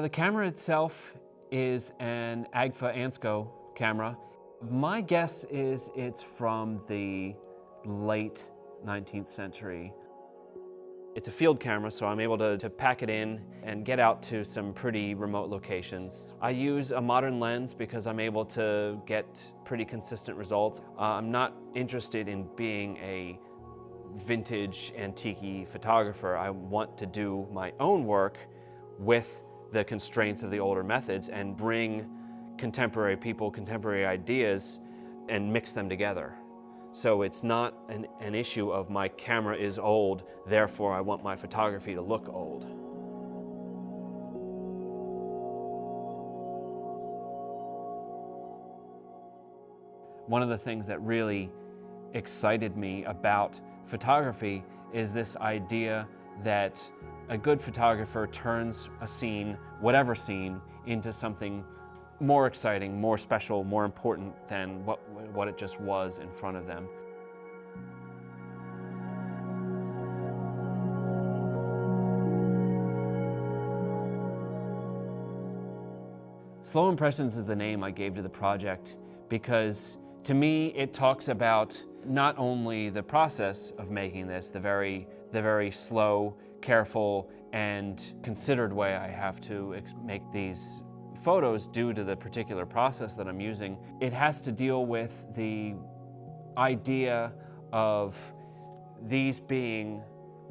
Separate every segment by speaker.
Speaker 1: The camera itself is an Agfa Ansco camera. My guess is it's from the late 19th century. It's a field camera, so I'm able to pack it in and get out to some pretty remote locations. I use a modern lens because I'm able to get pretty consistent results. I'm not interested in being a vintage, antique-y photographer. I want to do my own work with the constraints of the older methods and bring contemporary people, contemporary ideas, and mix them together. So it's not an issue of my camera is old, therefore I want my photography to look old. One of the things that really excited me about photography is this idea that a good photographer turns a scene, whatever scene, into something more exciting, more special, more important than what it just was in front of them. Slow Impressions is the name I gave to the project because to me it talks about not only the process of making this, the very slow, careful, and considered way I have to make these photos due to the particular process that I'm using. It has to deal with the idea of these being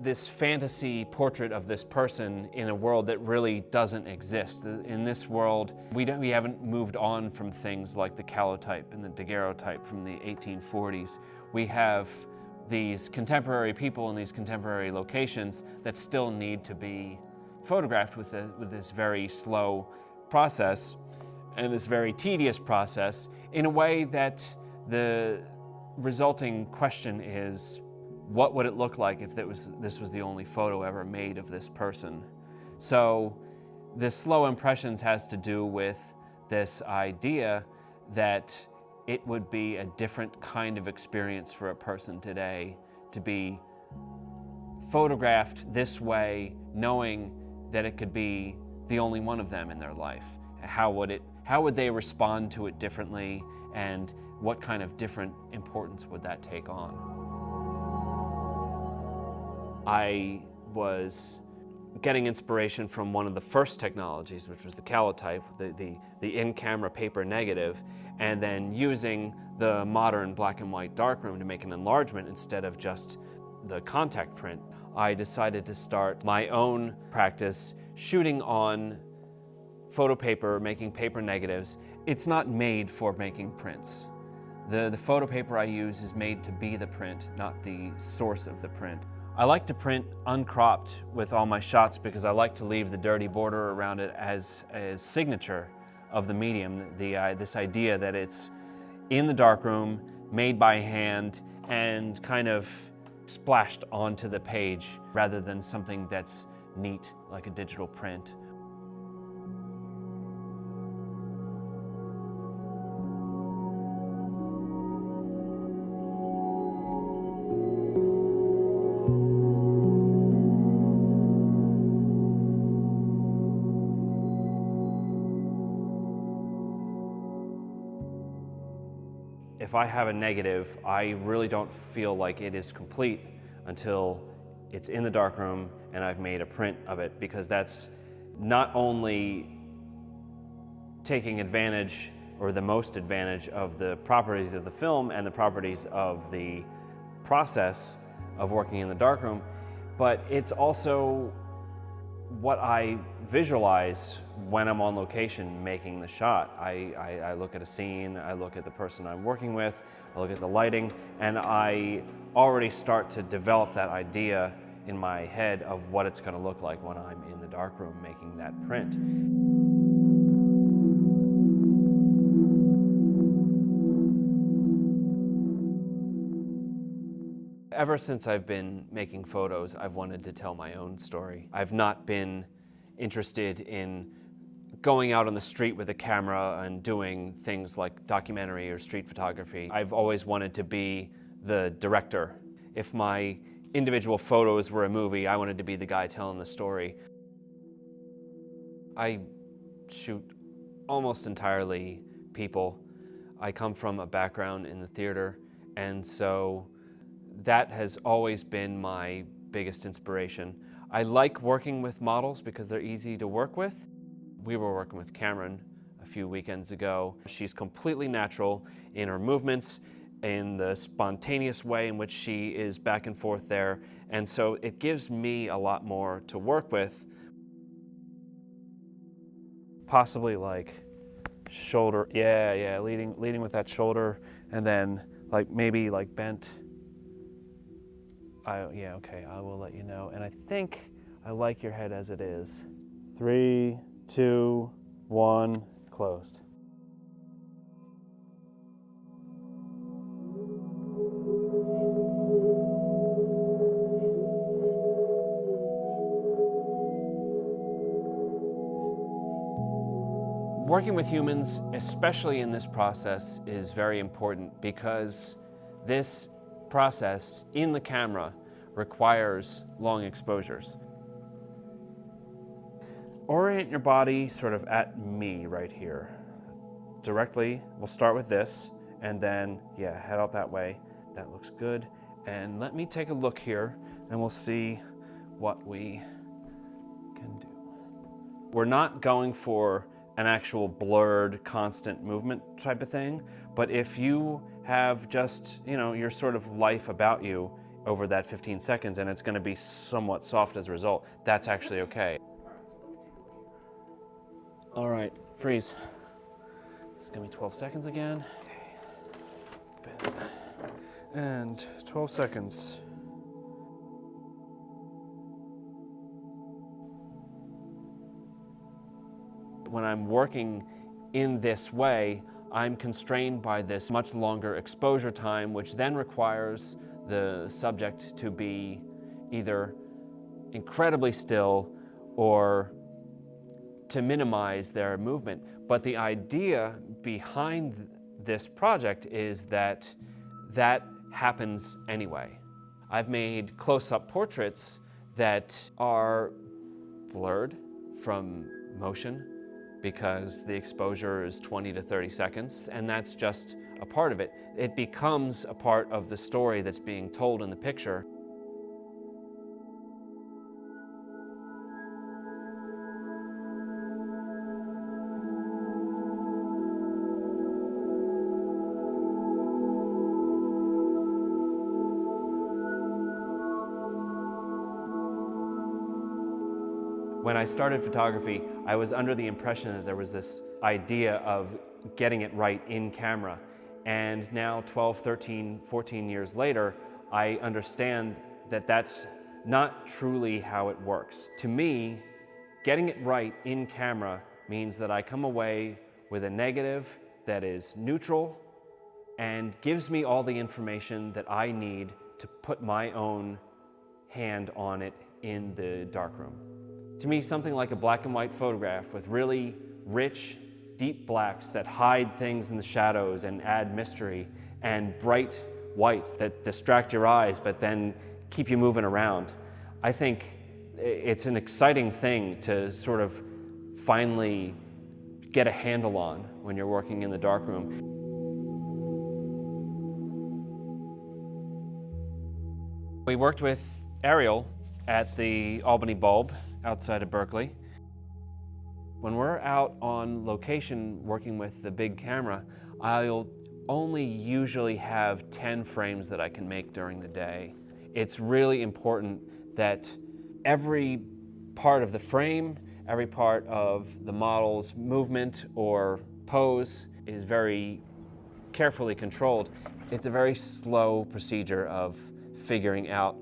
Speaker 1: this fantasy portrait of this person in a world that really doesn't exist. In this world, we haven't moved on from things like the calotype and the daguerreotype from the 1840s. We have these contemporary people in these contemporary locations that still need to be photographed with this very slow process and this very tedious process in a way that the resulting question is, what would it look like if this was the only photo ever made of this person? So the Slow Impressions has to do with this idea that it would be a different kind of experience for a person today to be photographed this way, knowing that it could be the only one of them in their life. How would they respond to it differently, and what kind of different importance would that take on? I was getting inspiration from one of the first technologies, which was the calotype, the in-camera paper negative, and then using the modern black and white darkroom to make an enlargement instead of just the contact print. I decided to start my own practice shooting on photo paper, making paper negatives. It's not made for making prints. The photo paper I use is made to be the print, not the source of the print. I like to print uncropped with all my shots because I like to leave the dirty border around it as a signature of the medium, this idea that it's in the darkroom, made by hand, and kind of splashed onto the page rather than something that's neat like a digital print. If I have a negative, I really don't feel like it is complete until it's in the darkroom and I've made a print of it, because that's not only taking advantage or the most advantage of the properties of the film and the properties of the process of working in the darkroom, but it's also what I visualize when I'm on location making the shot. I look at a scene, I look at the person I'm working with, I look at the lighting, and I already start to develop that idea in my head of what it's going to look like when I'm in the darkroom making that print. Ever since I've been making photos, I've wanted to tell my own story. I've not been interested in going out on the street with a camera and doing things like documentary or street photography. I've always wanted to be the director. If my individual photos were a movie, I wanted to be the guy telling the story. I shoot almost entirely people. I come from a background in the theater, and so that has always been my biggest inspiration. I like working with models because they're easy to work with. We were working with Cameron a few weekends ago. She's completely natural in her movements, in the spontaneous way in which she is back and forth there, and so it gives me a lot more to work with. Possibly like shoulder, yeah, leading with that shoulder, and then like maybe like bent. Yeah, okay, I will let you know. And I think I like your head as it is. 3, 2, 1, closed. Working with humans, especially in this process, is very important because this process in the camera requires long exposures. Orient your body sort of at me right here. Directly, we'll start with this, and then, yeah, head out that way. That looks good. And let me take a look here, and we'll see what we can do. We're not going for an actual blurred, constant movement type of thing, but if you have just, your sort of life about you over that 15 seconds, and it's going to be somewhat soft as a result, that's actually okay. All right, freeze. It's going to be 12 seconds again. And 12 seconds. When I'm working in this way, I'm constrained by this much longer exposure time, which then requires the subject to be either incredibly still or to minimize their movement. But the idea behind this project is that that happens anyway. I've made close-up portraits that are blurred from motion because the exposure is 20 to 30 seconds, and that's just a part of it. It becomes a part of the story that's being told in the picture. When I started photography, I was under the impression that there was this idea of getting it right in camera. And now 12, 13, 14 years later, I understand that that's not truly how it works. To me, getting it right in camera means that I come away with a negative that is neutral and gives me all the information that I need to put my own hand on it in the darkroom. To me, something like a black and white photograph with really rich, deep blacks that hide things in the shadows and add mystery, and bright whites that distract your eyes but then keep you moving around. I think it's an exciting thing to sort of finally get a handle on when you're working in the darkroom. We worked with Ariel at the Albany Bulb outside of Berkeley. When we're out on location working with the big camera, I'll only usually have 10 frames that I can make during the day. It's really important that every part of the frame, every part of the model's movement or pose is very carefully controlled. It's a very slow procedure of figuring out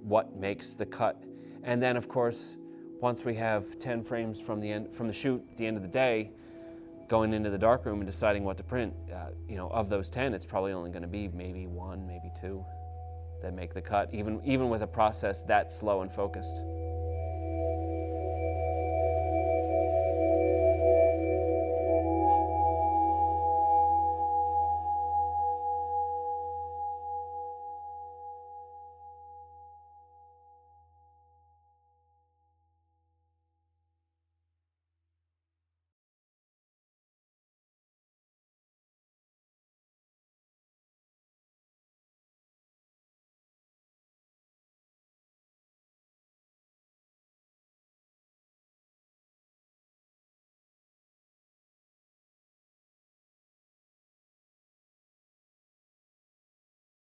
Speaker 1: what makes the cut. And then, of course, once we have 10 frames from the shoot at the end of the day, going into the darkroom and deciding what to print, of those 10, it's probably only going to be maybe 1, maybe 2 that make the cut, even with a process that slow and focused.